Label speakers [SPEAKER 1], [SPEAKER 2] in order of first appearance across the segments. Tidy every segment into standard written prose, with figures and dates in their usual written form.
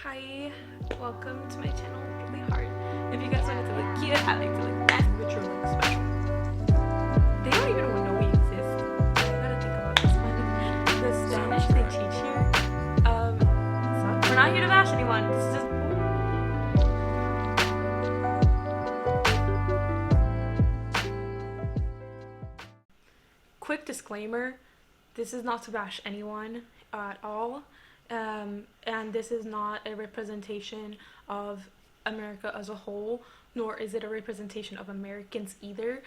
[SPEAKER 1] Hi, welcome to my channel, Really Hard. If you guys want it to look cute, I like to look best, but you're like special. They don't even know we exist. I gotta think about this one. The Spanish they teach here. So we're not here to bash anyone. This is just quick disclaimer. This is not to bash anyone at all. And this is not a representation of America as a whole, nor is it a representation of Americans either.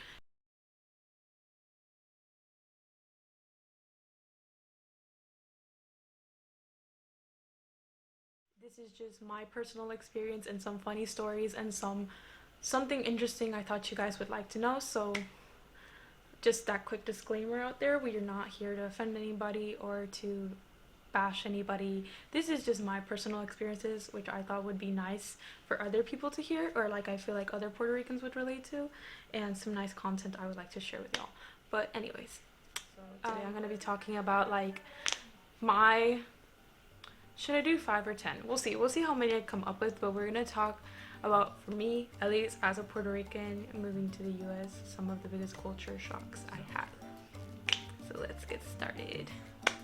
[SPEAKER 1] This is just my personal experience and some funny stories and something interesting I thought you guys would like to know. So just that quick disclaimer out there, we are not here to offend anybody or to bash anybody. This is just my personal experiences, which I thought would be nice for other people to hear, or like I feel like other Puerto Ricans would relate to, and some nice content I would like to share with y'all. But anyways, so today I'm going to be talking about like my, should I do 5 or 10? We'll see how many I come up with, but we're going to talk about, for me at least as a Puerto Rican moving to the US, some of the biggest culture shocks I had. So let's get started.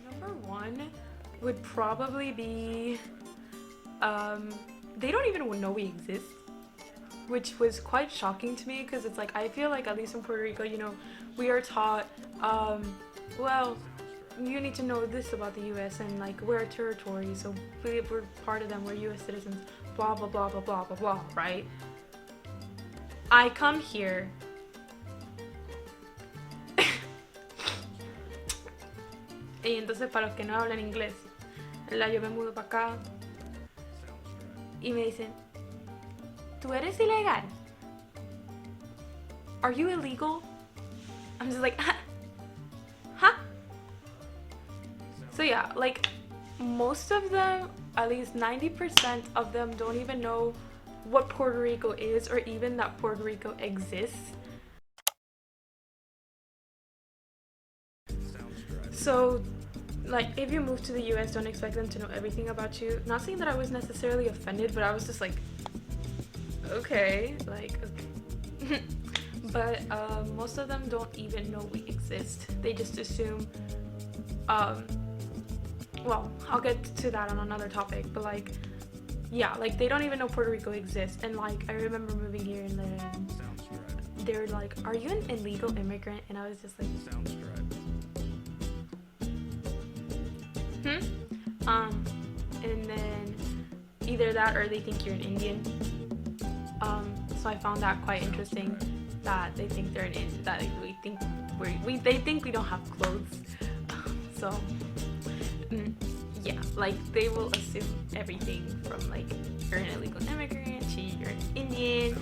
[SPEAKER 1] Number 1 would probably be they don't even know we exist, which was quite shocking to me, because it's like I feel like at least in Puerto Rico, you know, we are taught well, you need to know this about the US, and like we're a territory, so we're part of them, we're US citizens, blah blah blah blah blah blah blah, right? I come here y entonces, para los que no hablan inglés, ¿verdad? Yo me mudo para acá y me dicen, ¿tú eres ilegal? Are you illegal? I'm just like, huh? So yeah, like most of them, at least 90% of them, don't even know what Puerto Rico is, or even that Puerto Rico exists. So like if you move to the US, don't expect them to know everything about you. Not saying that I was necessarily offended, but I was just like, okay, like okay. But most of them don't even know we exist. They just assume well, I'll get to that on another topic, but like yeah, like they don't even know Puerto Rico exists. And like I remember moving here and then they were like, are you an illegal immigrant? And I was just like, and then either that or they think you're an Indian. So I found that quite interesting, that they think they're an Indian, that we think they think we don't have clothes. So yeah, like they will assume everything from like you're an illegal immigrant to you're an Indian.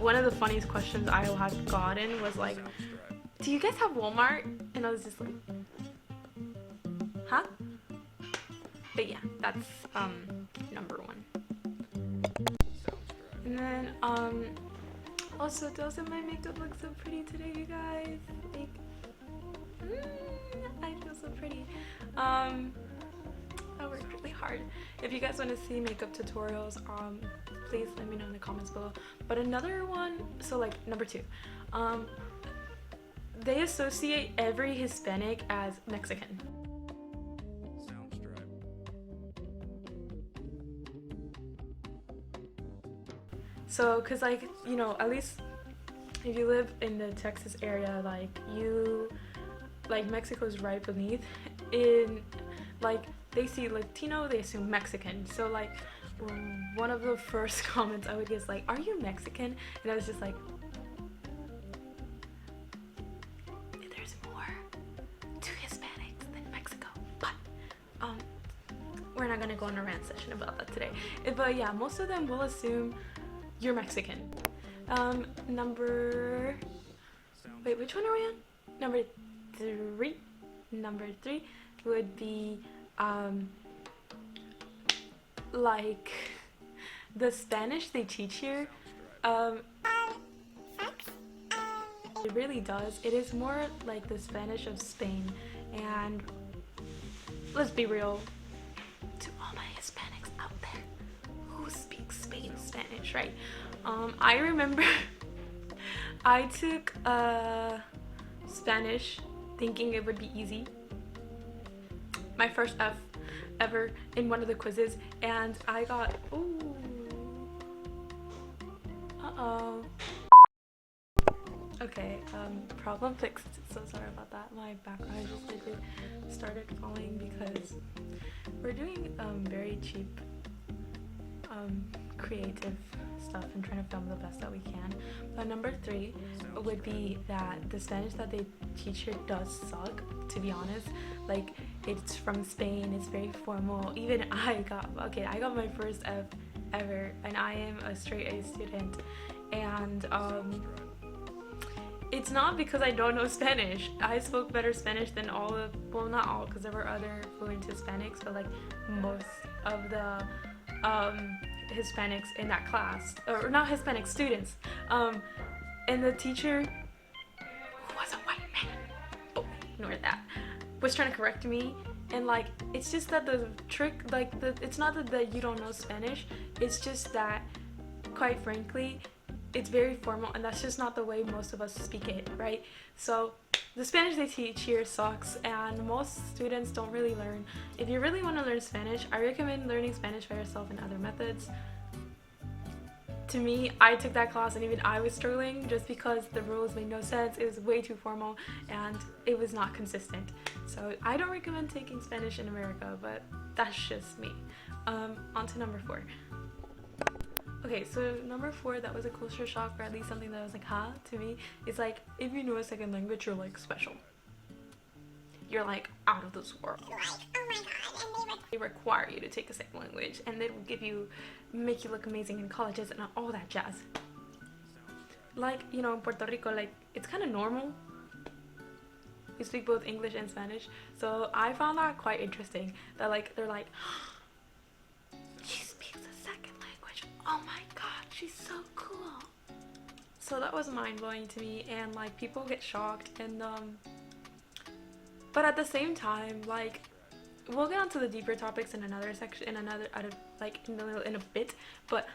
[SPEAKER 1] One of the funniest questions I had gotten was like, do you guys have Walmart? And I was just like, huh? But yeah, that's number 1. And then also, doesn't my makeup look so pretty today, you guys? Like I feel so pretty. I worked really hard. If you guys want to see makeup tutorials, please let me know in the comments below. But another one, so like number 2, they associate every Hispanic as Mexican. So, cause like, you know, at least if you live in the Texas area, like Mexico's right beneath. In like they see Latino, they assume Mexican. So like one of the first comments I would get is like, are you Mexican? And I was just like, there's more to Hispanics than Mexico. But we're not gonna go on a rant session about that today. But yeah, most of them will assume you're Mexican. Wait, which one are we on? Number 3. Number 3 would be like the Spanish they teach here. It really does. It is more like the Spanish of Spain, and let's be real, to all my Hispanics out there, Spanish, right? I remember I took Spanish thinking it would be easy. My first F ever in one of the quizzes, and I got, ooh, uh-oh. Okay, problem fixed. So sorry about that. My background just like started falling because we're doing very cheap creative stuff and trying to film the best that we can. But number 3 would be that the Spanish that they teach here does suck, to be honest. Like, it's from Spain, it's very formal. Even I got my first F ever, and I am a straight A student. And it's not because I don't know Spanish. I spoke better Spanish than all of, well, not all, because there were other fluent Hispanics, but like most of the Hispanics in that class, or not Hispanic students. And the teacher, who was a white man, oh, ignore that, was trying to correct me. And like, it's just that the trick, like, it's not that you don't know Spanish, it's just that, quite frankly, it's very formal, and that's just not the way most of us speak it, right? So the Spanish they teach here sucks, and most students don't really learn. If you really want to learn Spanish, I recommend learning Spanish by yourself and other methods. To me, I took that class and even I was struggling just because the rules made no sense. It was way too formal and it was not consistent. So I don't recommend taking Spanish in America, but that's just me. On to number 4. Okay, so number 4, that was a culture shock, or at least something that was like, huh, to me. It's like, if you know a second language, you're like special. You're like out of this world. Like, oh my god, and they require you to take a second language, and they will make you look amazing in colleges and all that jazz. Like, you know, in Puerto Rico, like, it's kind of normal. We speak both English and Spanish, so I found that quite interesting. That like, they're like, she speaks a second language. Oh my god, she's so cool. So that was mind-blowing to me, and like, people get shocked, and but at the same time, like, we'll get onto the deeper topics in another section, in a bit, but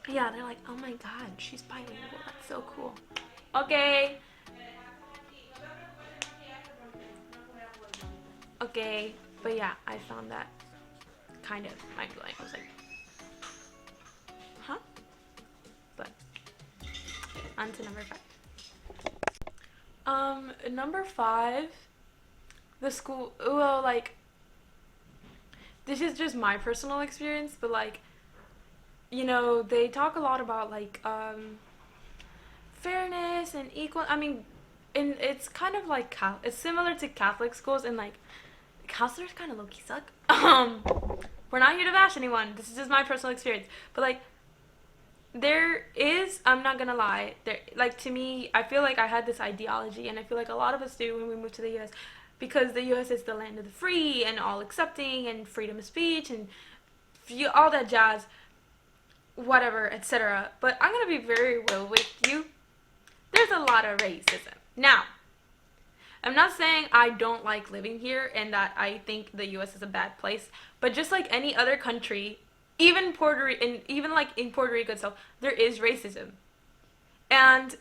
[SPEAKER 1] yeah, they're like, oh my god, she's bilingual, that's so cool. Okay, but yeah, I found that kind of mind-blowing. I was like, huh? But on to number 5. Number 5, the school, well, like, this is just my personal experience, but like, you know, they talk a lot about like fairness and equal, I mean, and it's kind of like it's similar to Catholic schools, and like, counselors kind of low-key suck. We're not here to bash anyone, this is just my personal experience, but like, there is, I'm not gonna lie, there, like, to me, I feel like I had this ideology, and I feel like a lot of us do when we move to the U.S., because the U.S. is the land of the free and all accepting and freedom of speech and all that jazz, whatever, etc. But I'm gonna be very real with you. There's a lot of racism. Now, I'm not saying I don't like living here and that I think the U.S. is a bad place, but just like any other country, even in Puerto Rico itself, there is racism. And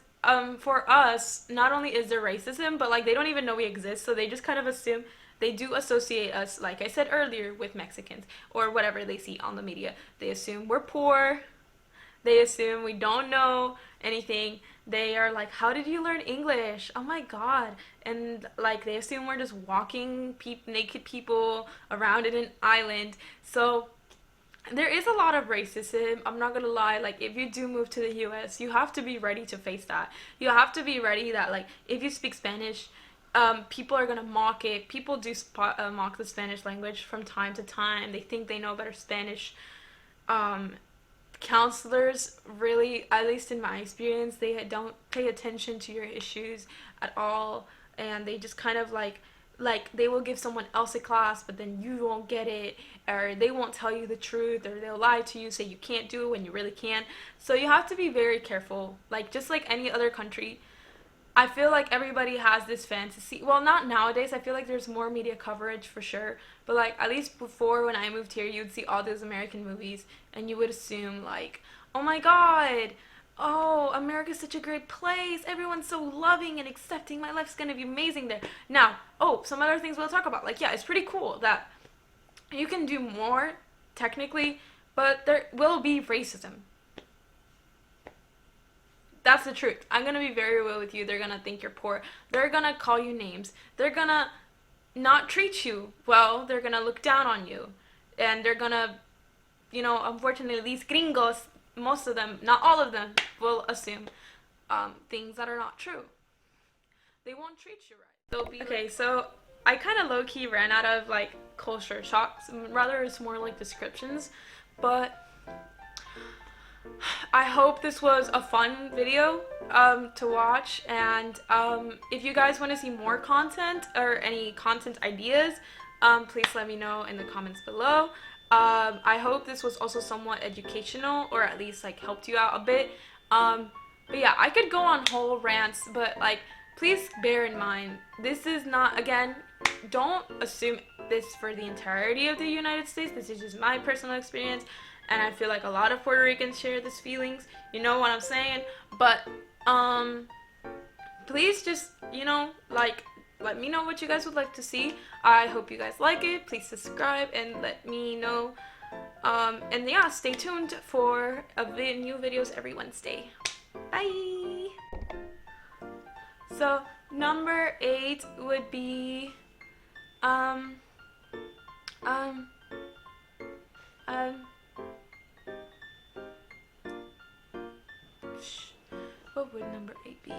[SPEAKER 1] for us, not only is there racism, but like, they don't even know we exist, so they just kind of assume, they do associate us, like I said earlier, with Mexicans or whatever they see on the media. They assume we're poor, they assume we don't know anything. They are like, how did you learn English? Oh my god. And like, they assume we're just walking naked people around in an island. So there is a lot of racism, I'm not gonna lie. Like, if you do move to the US, you have to be ready to face that. You have to be ready that, like, if you speak Spanish, people are gonna mock it. People do mock the Spanish language from time to time. They think they know better Spanish. Counselors really, at least in my experience, they don't pay attention to your issues at all, and they just kind of like they will give someone else a class, but then you won't get it, or they won't tell you the truth, or they'll lie to you, say you can't do it when you really can. So you have to be very careful. Like, just like any other country, I feel like everybody has this fantasy. Well, not nowadays. I feel like there's more media coverage for sure. But like, at least before, when I moved here, you'd see all those American movies, and you would assume like, oh my god, oh, America's such a great place, everyone's so loving and accepting, my life's gonna be amazing there. Now, oh, some other things we'll talk about, like, yeah, it's pretty cool that you can do more, technically, but there will be racism. That's the truth. I'm gonna be very real with you. They're gonna think you're poor. They're gonna call you names. They're gonna not treat you well. They're gonna look down on you. And they're gonna, unfortunately, these gringos, most of them, not all of them, will assume things that are not true. They won't treat you right. They'll be okay, so I kind of low-key ran out of, like, culture shocks. Rather, it's more like descriptions. But I hope this was a fun video to watch, and if you guys want to see more content or any content ideas, please let me know in the comments below. I hope this was also somewhat educational, or at least like helped you out a bit. But yeah, I could go on whole rants, but like, please bear in mind, this is not, again, don't assume this for the entirety of the United States. This is just my personal experience. And I feel like a lot of Puerto Ricans share these feelings. You know what I'm saying? But, please just, like, let me know what you guys would like to see. I hope you guys like it. Please subscribe and let me know. And yeah, stay tuned for new videos every Wednesday. Bye! So, number 8 would be, what would number 8 be?